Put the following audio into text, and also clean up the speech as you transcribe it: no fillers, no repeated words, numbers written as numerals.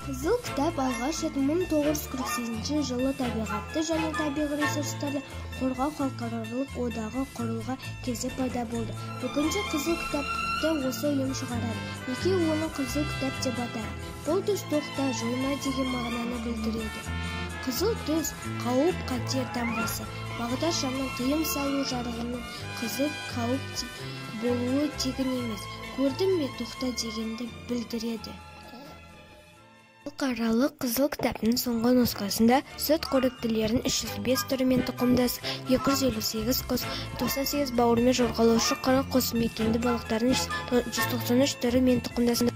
Қызыл кітап алғаш рет 1948 жылы табиғатты және табиғи ресурстарды қорғау халықаралық одағы құрылған кезде пайда болды. Бүгінде қызыл кітапты осы ұйым шығарады. Неге оны қызыл кітап деп атайды? Бұл түс тоқта, жойма деген мағынаны білдіреді. Қызыл түс қауіп қатер таңбасы. Бағдар жанның тыйым салу жарығының қызыл қауіп болуы тегін емес. Көрдің бе, тоқта дегенді білдіреді. Халықаралық қызыл кітаптың соңғы нұсқасында сүт қоректілердің 305 түрі мен тұқымдас 258 құс, 98 бауырмен жорғалаушы 40 құс, мекенді балықтардың 193 түрі мен тұқымдасында